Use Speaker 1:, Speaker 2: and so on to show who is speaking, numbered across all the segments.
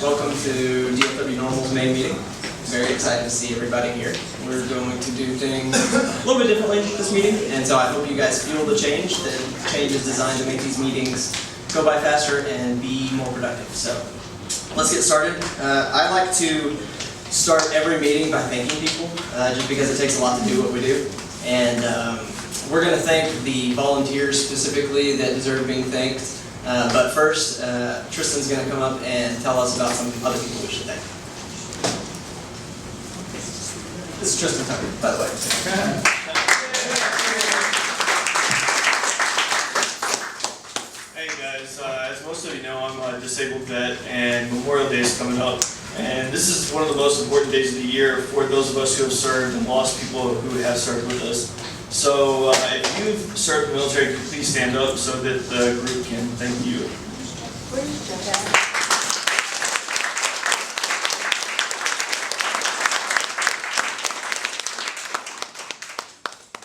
Speaker 1: Welcome to DFW NORML's main meeting. Very excited to see everybody here. We're going to do things a little bit differently this meeting, and so I hope you guys feel the change. The change is designed to make these meetings go by faster and be more productive. So let's get started. I like to start every meeting by thanking people, just because it takes a lot to do what we do. And we're going to thank the volunteers specifically that deserve being thanked. But first, Tristan's going to come up and tell us about some other people we should thank. This is Tristan Tucker, by the way.
Speaker 2: Hey guys, as most of you know, I'm a disabled vet, and Memorial Day is coming up. And this is one of the most important days of the year for those of us who have served and lost people who have served with us. So if you've served in the military, could you please stand up so that the group can thank you.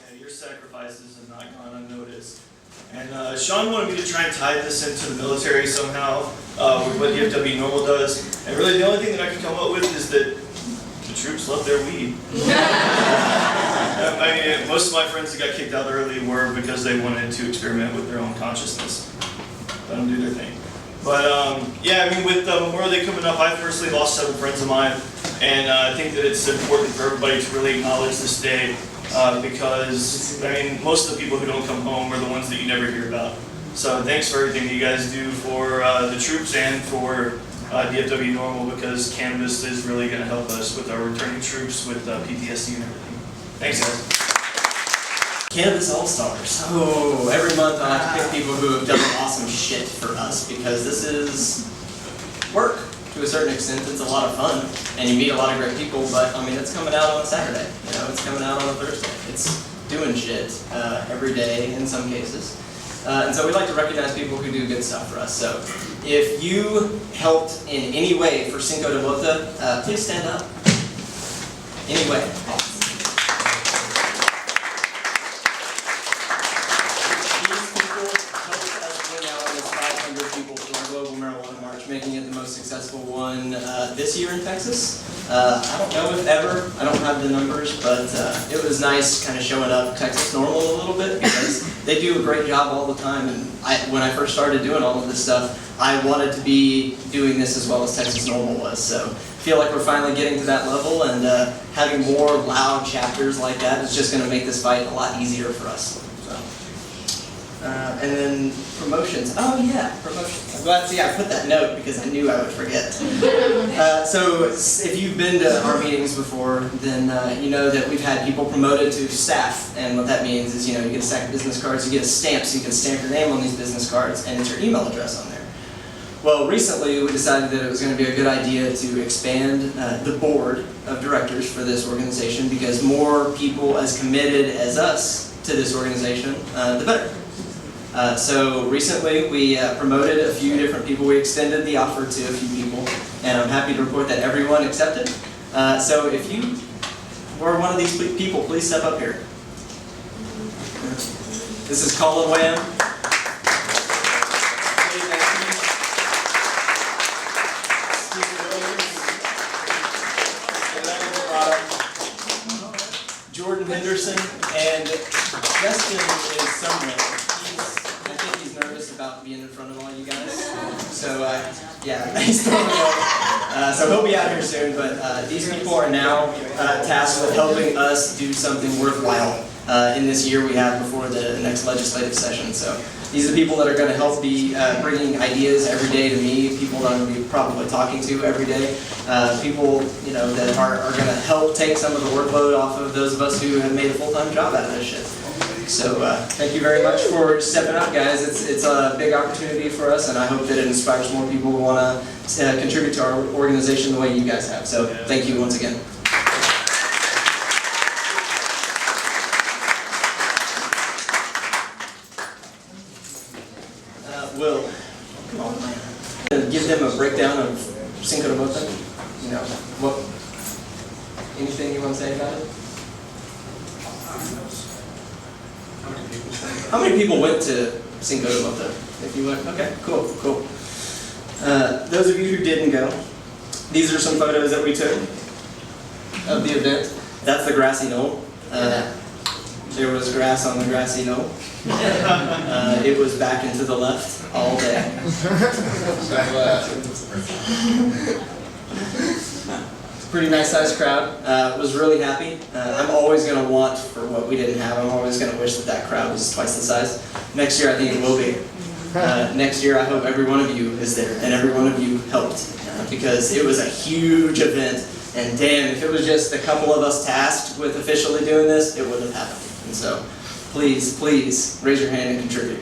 Speaker 2: Yeah, your sacrifices have not gone unnoticed. And Sean wanted me to try and tie this into the military somehow, with what DFW NORML does. And really the only thing that I can come up with is that the troops love their weed. I mean, most of my friends that got kicked out early were because they wanted to experiment with their own consciousness. Let them do their thing. But yeah, I mean, with Memorial Day coming up, I personally lost 7 friends of mine, and I think that it's important for everybody to really acknowledge this day, because, I mean, most of the people who don't come home are the ones that you never hear about. So thanks for everything that you guys do for the troops and for DFW NORML, because cannabis is really going to help us with our returning troops with PTSD and everything. Thanks, guys.
Speaker 1: Cannabis All-Stars. So every month I like to pick people who have done awesome shit for us, because this is work to a certain extent. It's a lot of fun, and you meet a lot of great people, but I mean, it's coming out on a Saturday. You know, it's coming out on a Thursday. It's doing shit every day in some cases. And so we like to recognize people who do good stuff for us. So if you helped in any way for Cinco de Bota, please stand up. Any way. Making it the most successful one this year in Texas. I don't know if ever, I don't have the numbers, but it was nice kind of showing up Texas NORML a little bit, because they do a great job all the time. And when I first started doing all of this stuff, I wanted to be doing this as well as Texas NORML was. So I feel like we're finally getting to that level, and having more loud chapters like that is just going to make this fight a lot easier for us. And then promotions. Oh yeah, promotions. I'm glad to see I put that note because I knew I would forget. So if you've been to our meetings before, then you know that we've had people promoted to staff. And what that means is, you know, you get a stack of business cards, you get a stamp, so you can stamp your name on these business cards, and it's your email address on there. Well, recently we decided that it was going to be a good idea to expand the board of directors for this organization, because more people as committed as us to this organization, the better. So recently we promoted a few different people. We extended the offer to a few people, and I'm happy to report that everyone accepted. So if you were one of these people, please step up here. This is Colin Wham. Jordan Henderson, and Justin is somewhere. About being in front of all you guys. So yeah, he's throwing up. So he'll be out here soon, but these people are now tasked with helping us do something worthwhile in this year we have before the next legislative session. So these are the people that are going to help be bringing ideas every day to me, people that I'm going to be probably talking to every day, people, you know, that are going to help take some of the workload off of those of us who have made a full-time job out of this shit. So thank you very much for stepping up, guys. It's a big opportunity for us, and I hope that it inspires more people who want to contribute to our organization the way you guys have. So thank you once again. Will, come on, man. Give them a breakdown of Cinco de Bota. You know, anything you want to say about it? How many people went to Cinco de Bota? If you went, okay, cool. Those of you who didn't go, These are some photos that we took of the event. That's the grassy knoll. There was grass on the grassy knoll. It was back and to the left all day. Pretty nice sized crowd. Was really happy. I'm always going to want for what we didn't have. I'm always going to wish that that crowd was twice the size. Next year I think it will be. Next year I hope every one of you is there and every one of you helped because it was a huge event. And damn, if it was just a couple of us tasked with officially doing this, it wouldn't have happened. And so please, please raise your hand and contribute.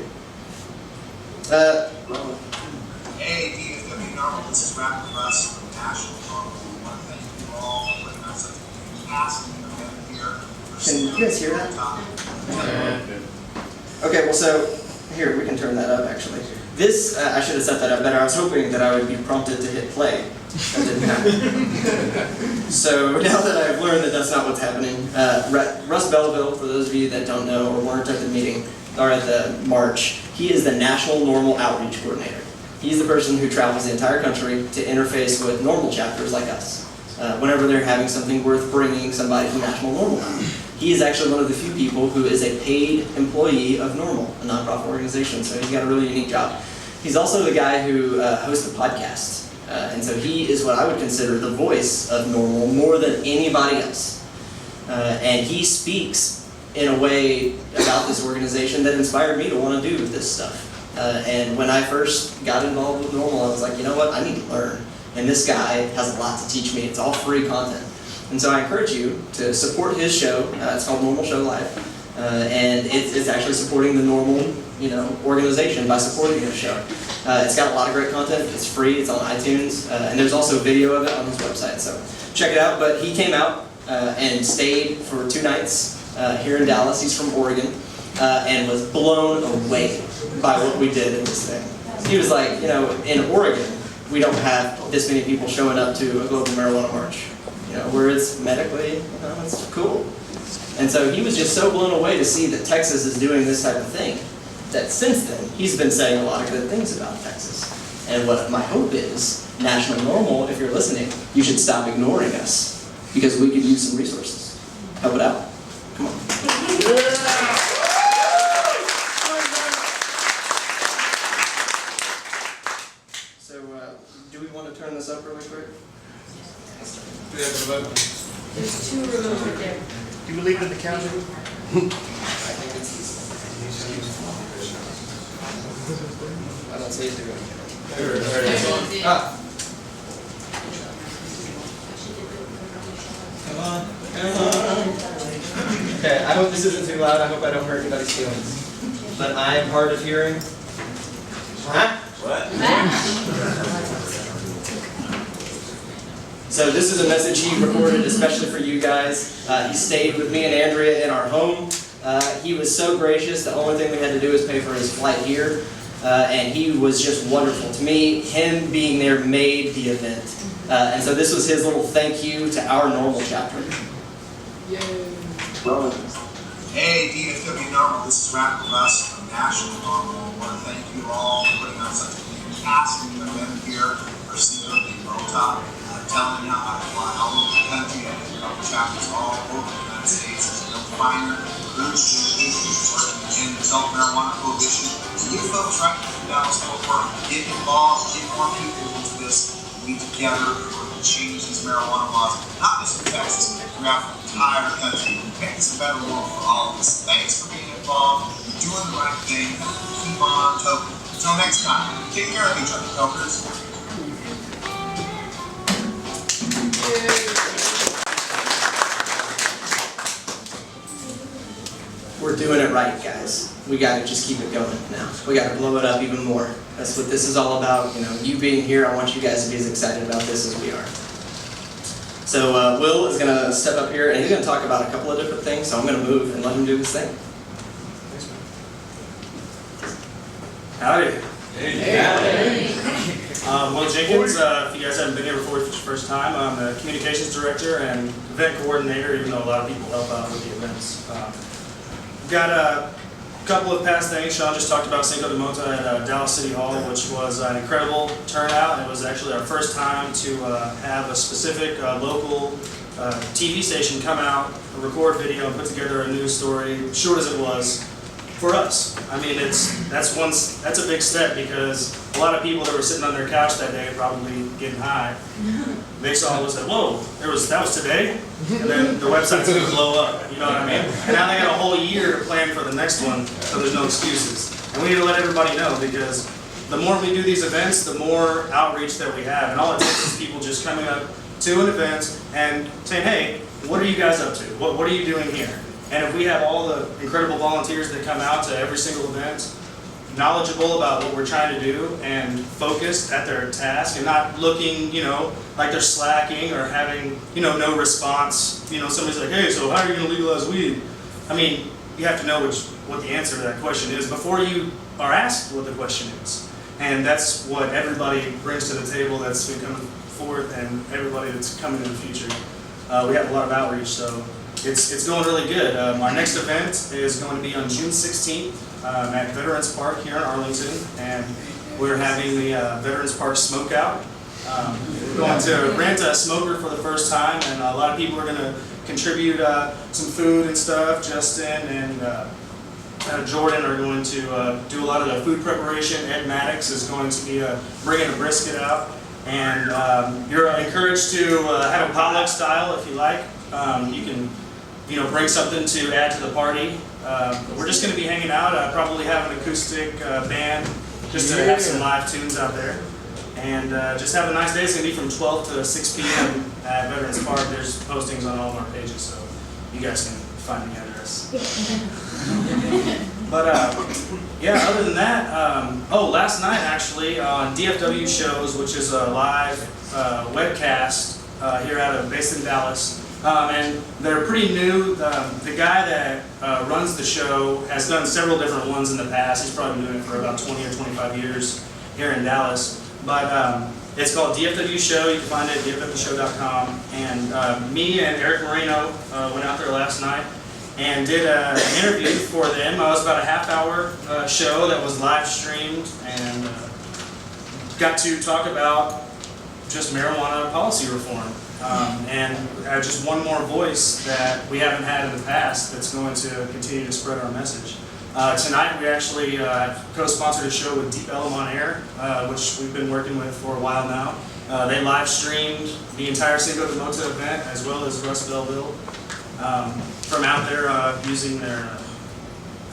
Speaker 3: Hey, DFW NORML, this is Rapid Russ from National NORML. We want to thank you all for putting on such a fantastic event here.
Speaker 1: Can you guys hear that? Okay, well, so here, we can turn that up actually. This, I should have set that up better. I was hoping that I would be prompted to hit play. That didn't happen. So now that I've learned that that's not what's happening, Russ Belleville, for those of you that don't know or weren't at the meeting or at the march, he is the National NORML Outreach Coordinator. He's the person who travels the entire country to interface with NORML chapters like us, whenever they're having something worth bringing somebody from National NORML out. He is actually one of the few people who is a paid employee of NORML, a nonprofit organization, so he's got a really unique job. He's also the guy who hosts a podcast. And so he is what I would consider the voice of NORML more than anybody else. And he speaks in a way about this organization that inspired me to want to do this stuff. And when I first got involved with NORML, I was like, you know what, I need to learn. And this guy has a lot to teach me. It's all free content. And so I encourage you to support his show. It's called NORML Show Live. And it's actually supporting the NORML organization by supporting his show. It's got a lot of great content. It's free. It's on iTunes. And there's also video of it on his website. So check it out. But he came out and stayed for 2 nights here in Dallas. He's from Oregon. And was blown away by what we did in this thing. He was like, in Oregon, we don't have this many people showing up to a global marijuana march. Where it's medically, it's cool. And so he was just so blown away to see that Texas is doing this type of thing, that since then, he's been saying a lot of good things about Texas. And what my hope is, National NORML, if you're listening, you should stop ignoring us, because we could use some resources. Help it out. Come on. So, do we want to turn this up really quick?
Speaker 4: Do we have a remote?
Speaker 5: There's 2 remotes right there.
Speaker 4: Do we leave it in the counter?
Speaker 1: I think it's easy. I don't see it doing it. Ah. Come on. Come on. Okay, I hope this isn't too loud. I hope I don't hurt anybody's feelings. But I am hard of hearing. Huh? What? So this is a message he recorded especially for you guys. He stayed with me and Andrea in our home. He was so gracious. The only thing we had to do was pay for his flight here. And he was just wonderful. To me, him being there made the event. And so this was his little thank you to our NORML chapter.
Speaker 3: Hey, DFW NORML, this is Rapid Russ from National NORML. I want to thank you all for putting on such a fantastic event here for Season Top. Telling you how to fly all over the country and a couple chapters all over the United States. You'll find groups in the adult marijuana prohibition. So you folks right in Dallas, Fort Worth, get involved, get more people into this. We together to change these marijuana laws, not just in Texas, throughout the entire country. Make this a better world for all of us. Thanks for being involved. You're doing the right thing. Keep on token. Until next time, take care of each other, tokers.
Speaker 1: We're doing it right, guys. We gotta just keep it going now. We gotta blow it up even more. That's what this is all about. You being here, I want you guys to be as excited about this as we are. So Will is gonna step up here and he's gonna talk about a couple of different things, so I'm gonna move and let him do his thing. Howdy.
Speaker 6: Hey. Will Jenkins, if you guys haven't been here before, if it's your first time, I'm the communications director and event coordinator, even though a lot of people help out with the events. We've got couple of past things. Sean just talked about Cinco de Mota at Dallas City Hall, which was an incredible turnout. It was actually our first time to have a specific local TV station come out, record video, and put together a news story, short as it was, for us. I mean, that's a big step, because a lot of people that were sitting on their couch that day probably getting high. They saw it and said, "Whoa, that was today," and then the website's going to blow up. You know what I mean? And now they got a whole year to plan for the next one, so there's no excuses. And we need to let everybody know, because the more we do these events, the more outreach that we have, and all it takes is people just coming up to an event and saying, "Hey, what are you guys up to? What are you doing here?" And if we have all the incredible volunteers that come out to every single event, knowledgeable about what we're trying to do and focused at their task and not looking, like they're slacking or having, no response. Somebody's like, "Hey, so how are you going to legalize weed?" I mean, you have to know what the answer to that question is before you are asked what the question is. And that's what everybody brings to the table that's been coming forth, and everybody that's coming in the future. We have a lot of outreach, so it's going really good. Our next event is going to be on June 16th at Veterans Park here in Arlington, and we're having the Veterans Park Smokeout. We're going to rent a smoker for the first time, and a lot of people are going to contribute some food and stuff. Justin and Jordan are going to do a lot of the food preparation. Ed Maddox is going to be bringing a brisket out, and you're encouraged to have a potluck style if you like. You can bring something to add to the party. We're just going to be hanging out, probably have an acoustic band, just to have some live tunes out there. And just have a nice day. It's going to be from 12 to 6 p.m. at Veterans Park. There's postings on all of our pages, so you guys can find the address. But yeah, other than that, last night actually on DFW Shows, which is a live webcast here based in Dallas. And they're pretty new. The guy that runs the show has done several different ones in the past. He's probably been doing it for about 20 or 25 years here in Dallas. But it's called DFW Show. You can find it at dfwshow.com. And me and Eric Moreno went out there last night and did an interview for them. It was about a half-hour show that was live streamed, and got to talk about just marijuana policy reform. And just one more voice that we haven't had in the past that's going to continue to spread our message. Tonight we actually co-sponsored a show with Deep Ellum on Air, which we've been working with for a while now. They live streamed the entire Cinco de Mota event, as well as Russ Belleville, from out there using their,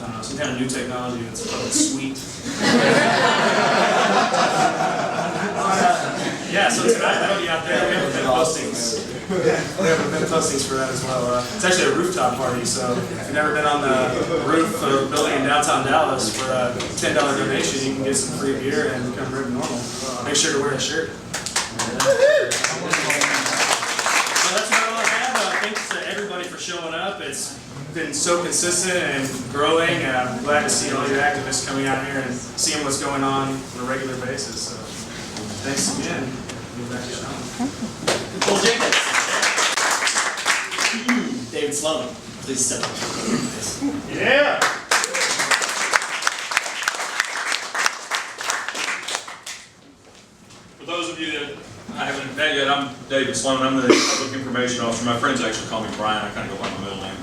Speaker 6: I don't know, some kind of new technology that's probably sweet. Yeah, so tonight that'll be out there. We have event postings. We have event postings for that as well. It's actually a rooftop party, so if you've never been on the roof of a building in downtown Dallas, for a $10 donation, you can get some free beer and become Red Normal. Make sure to wear a shirt. So that's about all I have. Thanks to everybody for showing up. It's been so consistent and growing, and I'm glad to see all your activists coming out here and seeing what's going on on a regular basis. So thanks again. Back to Sean.
Speaker 1: Cole Jenkins. David Sloan, please step up.
Speaker 2: Yeah.
Speaker 7: For those of you that I haven't met yet, I'm David Sloan. I'm the Public Information Officer. My friends actually call me Brian. I kind of go by my middle name.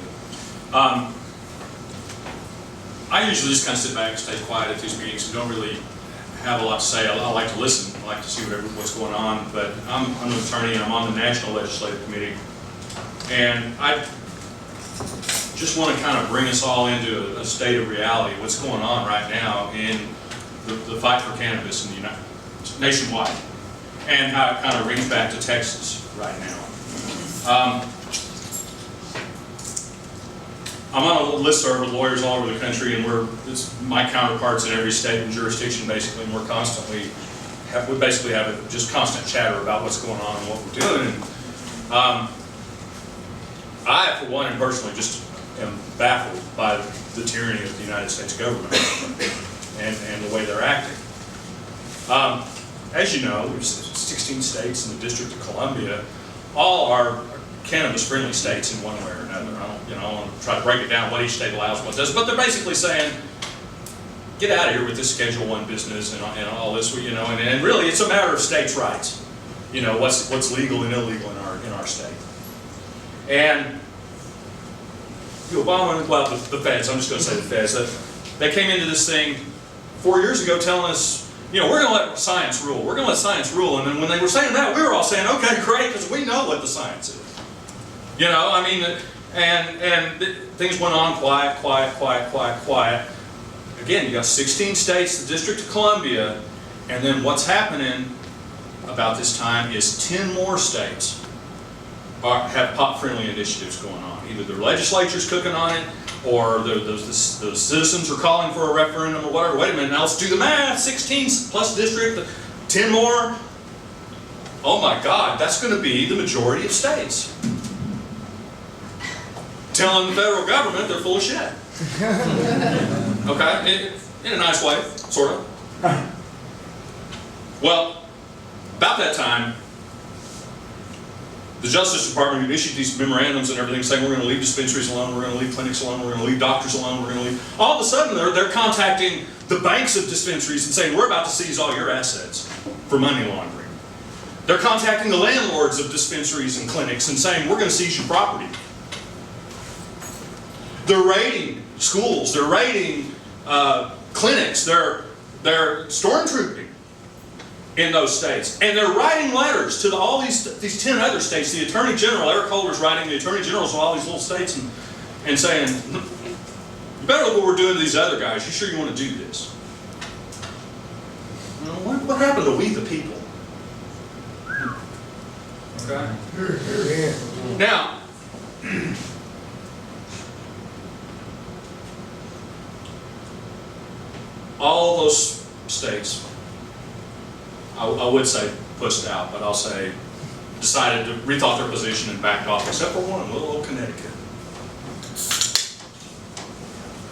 Speaker 7: I usually just kind of sit back and stay quiet at these meetings and don't really have a lot to say. I like to listen. I like to see what's going on. But I'm an attorney and I'm on the National Legislative Committee. And I just want to kind of bring us all into a state of reality, what's going on right now in the fight for cannabis in the nationwide, and how it kind of rings back to Texas right now. I'm on a listserv with lawyers all over the country, and it's my counterparts in every state and jurisdiction basically, and we basically have just constant chatter about what's going on and what we're doing. And, I, for one, and personally just am baffled by the tyranny of the United States government and the way they're acting. As you know, there's 16 states in the District of Columbia. All are cannabis-friendly states in one way or another. I don't want to try to break it down what each state allows, what does, but they're basically saying get out of here with this Schedule I business and all this, you know, and really it's a matter of states' rights. You know, what's legal and illegal in our state. And Obama, well, the feds, I'm just going to say the feds, they came into this thing 4 years ago telling us, you know, we're going to let science rule. We're going to let science rule. And then when they were saying that, we were all saying, okay, great, because we know what the science is. You know, I mean, and things went on quiet. Again, you got 16 states, the District of Columbia, and then what's happening about this time is 10 more states have pot-friendly initiatives going on. Either their legislature's cooking on it, or those citizens are calling for a referendum or whatever. Wait a minute, now let's do the math. 16 plus district, 10 more. Oh my God, that's going to be the majority of states. Telling the federal government they're full of shit. Okay, in a nice way, sort of. Well, about that time, the Justice Department issued these memorandums and everything saying we're going to leave dispensaries alone, we're going to leave clinics alone, we're going to leave doctors alone, we're going to leave... All of a sudden, they're contacting the banks of dispensaries and saying, we're about to seize all your assets for money laundering. They're contacting the landlords of dispensaries and clinics and saying, we're going to seize your property. They're raiding schools, they're raiding clinics, they're stormtrooping in those states. And they're writing letters to all these 10 other states. The Attorney General, Eric Holder's writing the Attorney Generals of all these little states and saying, you better look what we're doing to these other guys. You sure you want to do this? Well, what happened to we the people? Okay. Now, all those states, I would say pushed out, but I'll say decided to rethought their position and backed off, except for one, little old Connecticut.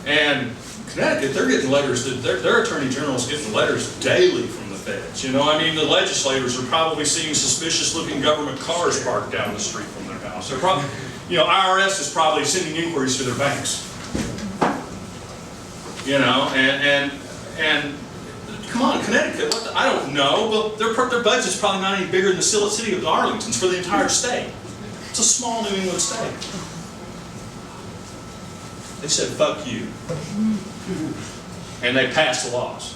Speaker 7: And Connecticut, they're getting letters, their attorney general's getting letters daily from the feds. You know, I mean, the legislators are probably seeing suspicious looking government cars parked down the street from their house. They're probably, you know, IRS is probably sending inquiries to their banks. You know, and come on, Connecticut, what the, I don't know, but their budget's probably not any bigger than the city of Arlington's for the entire state. It's a small New England state. They said, fuck you. And they passed the laws.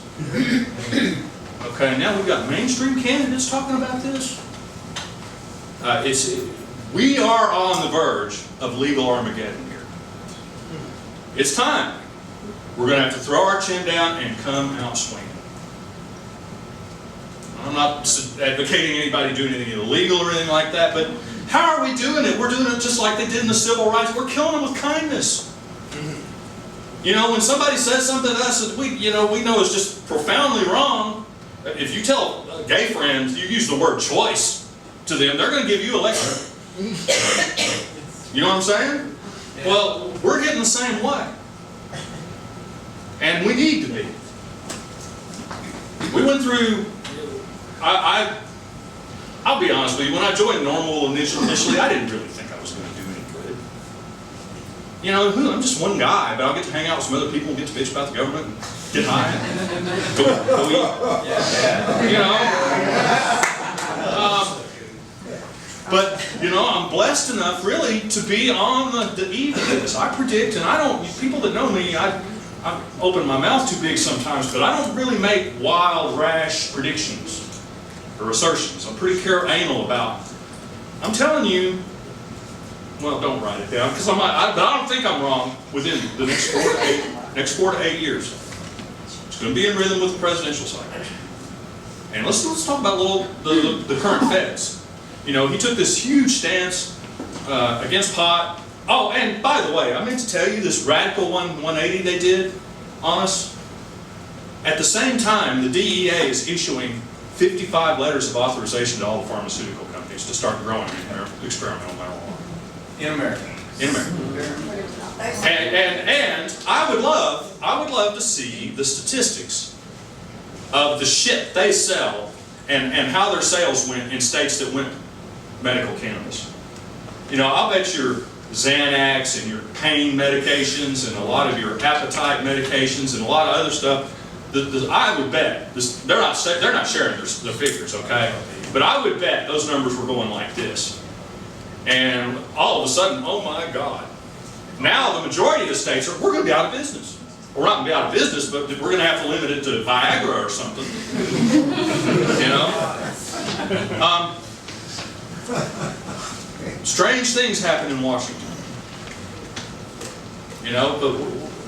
Speaker 7: Okay, now we've got mainstream candidates talking about this. We are on the verge of legal Armageddon here. It's time. We're going to have to throw our chin down and come out swinging. I'm not advocating anybody do anything illegal or anything like that, but how are we doing it? We're doing it just like they did in the civil rights. We're killing them with kindness. You know, when somebody says something to us that we know is just profoundly wrong, if you tell gay friends, you use the word choice to them, they're going to give you a lecture. You know what I'm saying? Yeah. Well, we're getting the same way. And we need to be. We went through, I'll be honest with you, when I joined NORML initially, I didn't really think I was going to do any good. You know, I'm just one guy, but I'll get to hang out with some other people and get to bitch about the government and get high and go eat. You know? But, you know, I'm blessed enough really to be on the eve of this. I predict, and people that know me, I open my mouth too big sometimes, but I don't really make wild, rash predictions or assertions. I'm pretty anal about. I'm telling you, well, don't write it down, because but I don't think I'm wrong within the next 4 to 8 years. It's going to be in rhythm with the presidential cycle. And let's talk about the current feds. You know, he took this huge stance against pot. Oh, and by the way, I meant to tell you this radical 180 they did on us. At the same time, the DEA is issuing 55 letters of authorization to all the pharmaceutical companies to start growing experimental marijuana.
Speaker 1: In America.
Speaker 7: In America. And I would love to see the statistics of the shit they sell and how their sales went in states that went medical cannabis. You know, I'll bet your Xanax and your pain medications and a lot of your appetite medications and a lot of other stuff, I would bet, they're not sharing their figures, okay? But I would bet those numbers were going like this. And all of a sudden, oh my God. Now the majority of the states we're going to be out of business. We're not going to be out of business, but we're going to have to limit it to Viagra or something. You know? Strange things happen in Washington. You know, but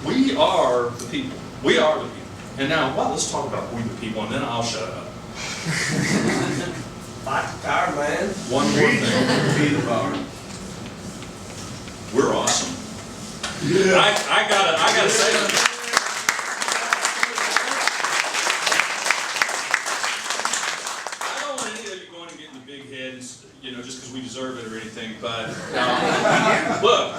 Speaker 7: we are the people. We are the people. And now, well, let's talk about we the people, and then I'll shut up.
Speaker 1: Fight the power, man.
Speaker 7: One more thing.
Speaker 1: Be the power.
Speaker 7: We're awesome. Yeah. I gotta say that. I don't want any of you going and getting the big heads, you know, just because we deserve it or anything, but look,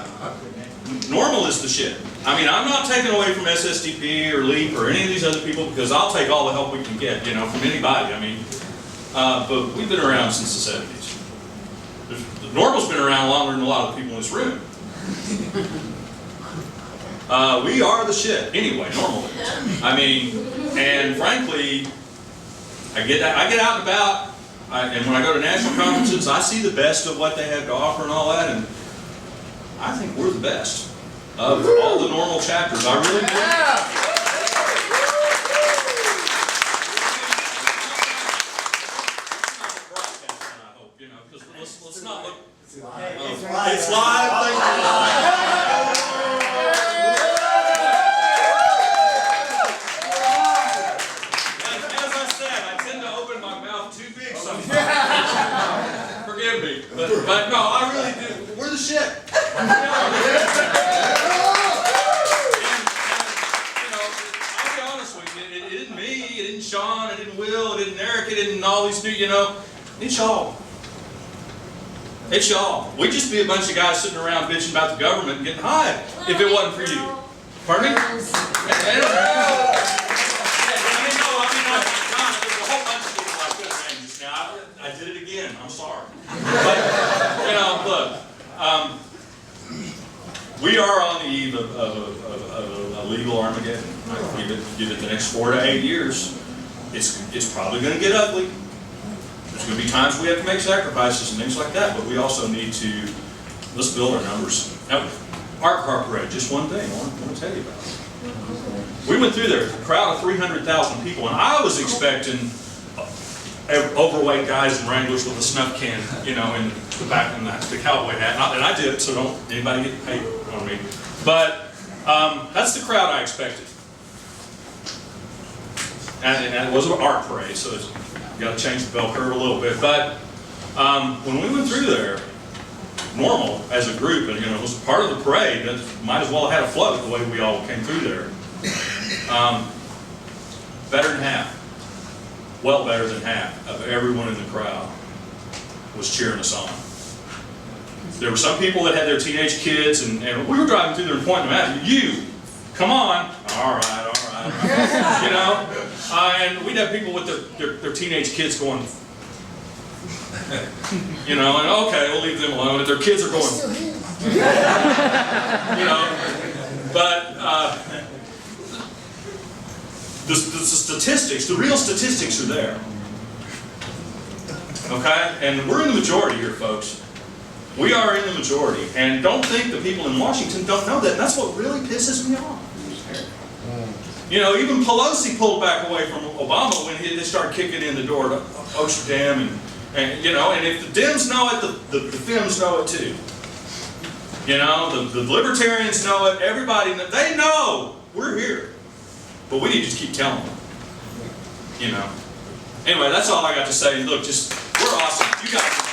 Speaker 7: NORML is the shit. I mean, I'm not taking away from SSDP or LEAP or any of these other people, because I'll take all the help we can get, you know, from anybody. I mean, but we've been around since the 70s. NORML's been around longer than a lot of the people in this room. We are the shit. Anyway, NORML is. I mean, and frankly, I get out and about, and when I go to national conferences, I see the best of what they have to offer and all that, and I think we're the best of all the NORML chapters. I really do. Let's not look. It's live. Thank you. As I said, I tend to open my mouth too big sometimes. Forgive me, but no, I really do. We're the shit. And, you know, I'll be honest with you. It isn't me. It isn't Sean. It isn't Will. It isn't Eric. It isn't all these new. You know, it's y'all. It's y'all. We'd just be a bunch of guys sitting around bitching about the government and getting high if it wasn't for you. Pardon me? There's a whole bunch of people I could have named just now. I did it again. I'm sorry. But, you know, look, we are on the eve of a legal Armageddon. Give it the next 4 to 8 years. It's probably going to get ugly. There's going to be times we have to make sacrifices and things like that, but we also need to, let's build our numbers. Now, Art Car Parade, just one thing I want to tell you about. We went through there, a crowd of 300,000 people, and I was expecting overweight guys in Wranglers with a snuff can, you know, in the back of the cowboy hat. Not that I did, so don't anybody get paid on me. But that's the crowd I expected. And it was an art parade, so it's got to change the bell curve a little bit. But when we went through there, NORML as a group, and you know, it was part of the parade, that might as well have had a float the way we all came through there. Better than half, well better than half of everyone in the crowd was cheering us on. There were some people that had their teenage kids, and we were driving through there and pointing them at you, come on, all right. You know, and we'd have people with their teenage kids going, you know, and okay, we'll leave them alone. And their kids are going, you know, but the statistics, the real statistics are there. Okay, and we're in the majority here, folks. We are in the majority, and don't think the people in Washington don't know that. That's what really pisses me off. You know, even Pelosi pulled back away from Obama when they started kicking in the door to Ocean Dam, and you know, and if the Dems know it, the Fems know it too. You know, the Libertarians know it. Everybody, they know we're here, but we need to just keep telling them. You know. Anyway, that's all I got to say. Look, we're awesome. You guys.